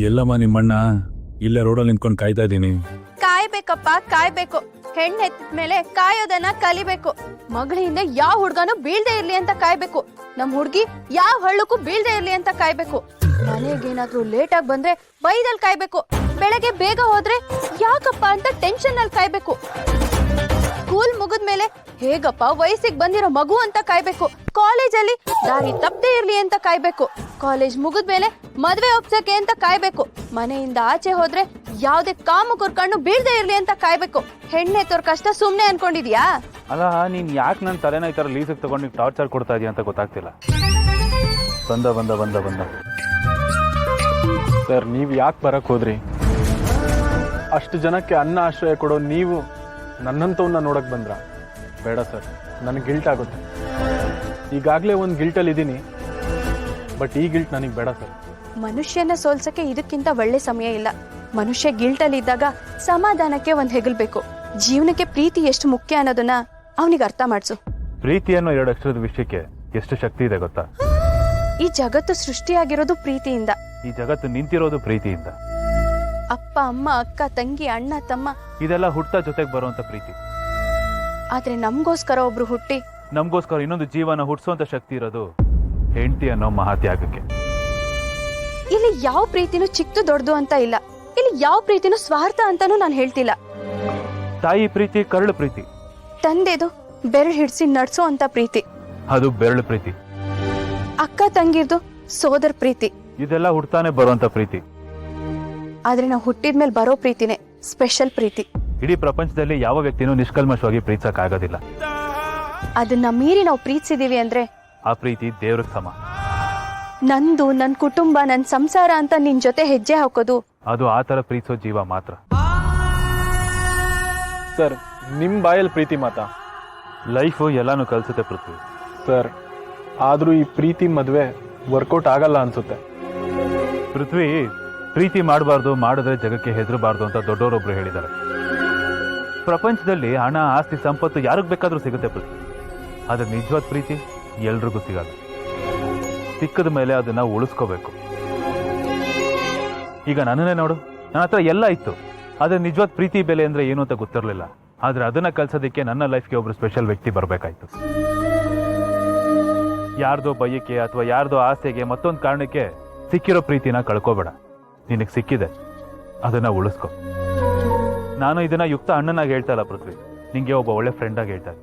ಎಲ್ಲಮ್ಮ ನಿಮ್ಮಣ್ಣ? ಇಲ್ಲೇ ರೋಡಲ್ಲಿ ನಿಂತ್ಕೊಂಡು ಕಾಯ್ತಾ ಇದ್ದೀನಿ. ಕಾಯ್ಬೇಕಪ್ಪ ಕಾಯ್ಬೇಕು. ಹೆಣ್ಣು ಹೆತ್ತ ಮೇಲೆ ಕಾಯೋದನ್ನ ಕಲಿಬೇಕು. ಮಗಳ ಹಿಂದೆ ಯಾವ ಹುಡ್ಗನೂ ಬೀಳ್ದೆ ಇರ್ಲಿ ಅಂತ ಕಾಯ್ಬೇಕು. ನಮ್ ಹುಡ್ಗಿ ಯಾವ ಹಳ್ಳಕ್ಕೂ ಬೀಳ್ದೆ ಇರ್ಲಿ ಅಂತ ಕಾಯ್ಬೇಕು. ಮನೆಗೇನಾದ್ರೂ ಲೇಟ್ ಆಗಿ ಬಂದ್ರೆ ಬೈದಲ್ಲಿ ಕಾಯ್ಬೇಕು. ಬೆಳಗ್ಗೆ ಬೇಗ ಹೋದ್ರೆ ಯಾಕಪ್ಪ ಅಂತ ಟೆನ್ಷನ್ ಅಲ್ಲಿ ಕಾಯ್ಬೇಕು. ಸ್ಕೂಲ್ ಮುಗಿದ್ಮೇಲೆ ಹೇಗಪ್ಪ ವಯಸ್ಸಿಗೆ ಬಂದಿರೋ ಮಗು ಅಂತ ಕಾಯ್ಬೇಕು. ಕಾಲೇಜಲ್ಲಿ ದಾರಿ ತಪ್ಪದೇ ಇರ್ಲಿ ಅಂತ ಕಾಯ್ಬೇಕು. ಕಾಲೇಜ್ ಮುಗಿದ್ಮೇಲೆ ಮದ್ವೆ ಒಪ್ಸಕ್ಕೆ ಅಂತ ಕಾಯ್ಬೇಕು. ಮನೆಯಿಂದ ಆಚೆ ಹೋದ್ರೆ ಯಾವ್ದೇ ಕಾಮು ಕಣ್ಣು ಬೀಳ್ದೆ ಇರ್ಲಿ ಅಂತ ಕಾಯ್ಬೇಕು. ಹೆಣ್ಣೆತ್ತೋರ್ ಕಷ್ಟ ಸುಮ್ನೆ ಅನ್ಕೊಂಡಿದ್ಯಾ? ಅಲ್ಲ, ನೀನ್ ಯಾಕೆ ನನ್ನ ತಲೆನ ಈ ತರ ಲೀಸಿಗೆ ತಗೊಂಡು ಟಾರ್ಚರ್ ಕೊಡ್ತಾ ಇದೀಯ ಅಂತ ಗೊತ್ತಾಗ್ತಿಲ್ಲ. ಬಂದ ಬಂದ ಬಂದ ಬಂದ ಸರ್, ನೀವು ಯಾಕೆ ಬರಕ್ ಹೋದ್ರಿ? ಅಷ್ಟು ಜನಕ್ಕೆ ಅನ್ನ ಆಶ್ರಯ ಕೊಡೋ ನೀವು ನನ್ನಂತವನ್ನ ನೋಡಕ್ ಬಂದ್ರ? ಬೇಡ ಸರ್, ನನಗೆ ಗಿಲ್ಟ್ ಆಗುತ್ತೆ. ಈಗಾಗಲೇ ಒಂದು ಗಿಲ್ಟಲ್ಲಿ ಇದ್ದೀನಿ, ಬಟ್ ಈ ಗಿಲ್ಟ್ ನನಗೆ ಬೇಡ ಸರ್. ಮನುಷ್ಯನ ಸೋಲ್ಸಕ್ಕೆ ಇದಕ್ಕಿಂತ ಒಳ್ಳೆ ಸಮಯ ಇಲ್ಲ. ಮನುಷ್ಯ ಗಿಲ್ಟಲ್ಲಿ ಇದ್ದಾಗ ಸಮಾಧಾನಕ್ಕೆ ಒಂದ್ ಹೆಗಲ್ಬೇಕು. ಜೀವನಕ್ಕೆ ಪ್ರೀತಿ ಎಷ್ಟು ಮುಖ್ಯ ಅನ್ನೋದನ್ನ ಅವನಿಗೆ ಅರ್ಥ ಮಾಡ್ಸು. ಪ್ರೀತಿ ಅನ್ನೋ 2 ಅಕ್ಷರದ ವಿಷಯಕ್ಕೆ ಎಷ್ಟು ಶಕ್ತಿ ಇದೆ ಗೊತ್ತಾ? ಈ ಜಗತ್ತು ಸೃಷ್ಟಿಯಾಗಿರೋದು ಪ್ರೀತಿಯಿಂದ. ಈ ಜಗತ್ತು ನಿಂತಿರೋದು ಪ್ರೀತಿಯಿಂದ. ಅಪ್ಪ ಅಮ್ಮ ಅಕ್ಕ ತಂಗಿ ಅಣ್ಣ ತಮ್ಮ ಇದೆಲ್ಲ ಹುಟ್ಟ ಜೊತೆಗೆ ಬರುವಂತ ಪ್ರೀತಿ. ಆದ್ರೆ ನಮ್ಗೋಸ್ಕರ ಒಬ್ರು ಹುಟ್ಟಿ ನಮ್ಗೋಸ್ಕರ ಇನ್ನೊಂದು ಜೀವನ ಹುಟ್ಟಿಸುವಂತ ಶಕ್ತಿ ಇರೋದು ಹೆಂಡತಿ ಅನ್ನೋ ಮಹಾತ್ಯಾಗಕ್ಕೆ. ಇಲ್ಲಿ ಯಾವ ಪ್ರೀತಿನೂ ಚಿಕ್ಕದು ದೊಡ್ಡದು ಅಂತ ಇಲ್ಲ. ಇಲ್ಲಿ ಯಾವ ಪ್ರೀತಿನೂ ಸ್ವಾರ್ಥ ಅಂತಾನೂ ನಾನು ಹೇಳ್ತಿಲ್ಲ. ತಾಯಿ ಪ್ರೀತಿ ಕರಳು ಪ್ರೀತಿ. ತಂದೆದು ಬೆರಳು ಹಿಡ್ಸಿ ನಡ್ಸೋ ಅಂತ ಪ್ರೀತಿ, ಅದು ಬೆರಳು ಪ್ರೀತಿ. ಅಕ್ಕ ತಂಗಿರ್ದು ಸೋದರ ಪ್ರೀತಿ. ಇದೆಲ್ಲ ಹುಡ್ತಾನೆ ಬರುವಂತ ಪ್ರೀತಿ. ಆದ್ರೆ ನಾವು ಹುಟ್ಟಿದ್ಮೇಲೆ ಬರೋ ಪ್ರೀತಿನೇ ಸ್ಪೆಷಲ್ ಪ್ರೀತಿ. ಇಡೀ ಪ್ರಪಂಚದಲ್ಲಿ ಯಾವ ವ್ಯಕ್ತಿನೂ ನಿಷ್ಕಲ್ಮಶವಾಗಿ ಪ್ರೀತಿಸಕ್ ಆಗೋದಿಲ್ಲ. ಅದನ್ನ ಮೀರಿ ನಾವು ಪ್ರೀತಿಸಿದೀವಿ ಅಂದ್ರೆ ಆ ಪ್ರೀತಿ ದೇವ್ರಿಗೆ ಸಮ. ನಂದು ನನ್ ಕುಟುಂಬ ನನ್ ಸಂಸಾರ ಅಂತ ನಿನ್ ಜೊತೆ ಹೆಜ್ಜೆ ಹಾಕೋದು, ಅದು ಆ ತರ ಪ್ರೀತಿಸೋ ಜೀವ ಮಾತ್ರ. ಸರ್, ನಿಮ್ಮ ಬಾಯಲ್ಲಿ ಪ್ರೀತಿ ಮಾತಾ? ಲೈಫು ಎಲ್ಲಾನು ಕಲ್ಸುತ್ತೆ ಪೃಥ್ವಿ. ಸರ್, ಆದ್ರೂ ಈ ಪ್ರೀತಿ ಮದ್ವೆ ವರ್ಕೌಟ್ ಆಗಲ್ಲ ಅನ್ಸುತ್ತೆ. ಪೃಥ್ವಿ, ಪ್ರೀತಿ ಮಾಡಬಾರ್ದು, ಮಾಡಿದ್ರೆ ಜಗಕ್ಕೆ ಹೆದರಬಾರ್ದು ಅಂತ ದೊಡ್ಡವರೊಬ್ರು ಹೇಳಿದ್ದಾರೆ. ಪ್ರಪಂಚದಲ್ಲಿ ಹಣ ಆಸ್ತಿ ಸಂಪತ್ತು ಯಾರಿಗೆ ಬೇಕಾದ್ರೂ ಸಿಗುತ್ತೆ ಪೃಥ್ವಿ. ಆದ್ರೆ ನಿಜವಾದ ಪ್ರೀತಿ ಎಲ್ರಿಗೂ ಸಿಗಲ್ಲ. ಸಿಕ್ಕದ ಮೇಲೆ ಅದನ್ನ ಉಳಿಸ್ಕೋಬೇಕು. ಈಗ ನನ್ನನ್ನೇ ನೋಡು, ನನ್ನ ಹತ್ರ ಎಲ್ಲ ಇತ್ತು, ಆದ್ರೆ ನಿಜವಾದ ಪ್ರೀತಿ ಬೆಲೆ ಅಂದ್ರೆ ಏನು ಅಂತ ಗೊತ್ತಿರಲಿಲ್ಲ. ಆದ್ರೆ ಅದನ್ನ ಕಲ್ಸೋದಕ್ಕೆ ನನ್ನ ಲೈಫ್ಗೆ ಒಬ್ರು ಸ್ಪೆಷಲ್ ವ್ಯಕ್ತಿ ಬರ್ಬೇಕಾಯ್ತು. ಯಾರ್ದೋ ಬಯಕೆ ಅಥವಾ ಯಾರ್ದೋ ಆಸೆಗೆ ಮತ್ತೊಂದು ಕಾರಣಕ್ಕೆ ಸಿಕ್ಕಿರೋ ಪ್ರೀತಿನ ಕಳ್ಕೋಬೇಡ. ನಿನಗೆ ಸಿಕ್ಕಿದೆ, ಅದನ್ನ ಉಳಿಸ್ಕೊ. ನಾನು ಇದನ್ನ ಯುಕ್ತ ಅಣ್ಣನಾಗಿ ಹೇಳ್ತಾ ಇಲ್ಲ ಪೃಥ್ವಿ, ನಿಂಗೆ ಒಬ್ಬ ಒಳ್ಳೆ ಫ್ರೆಂಡ್ ಆಗಿ ಹೇಳ್ತಾ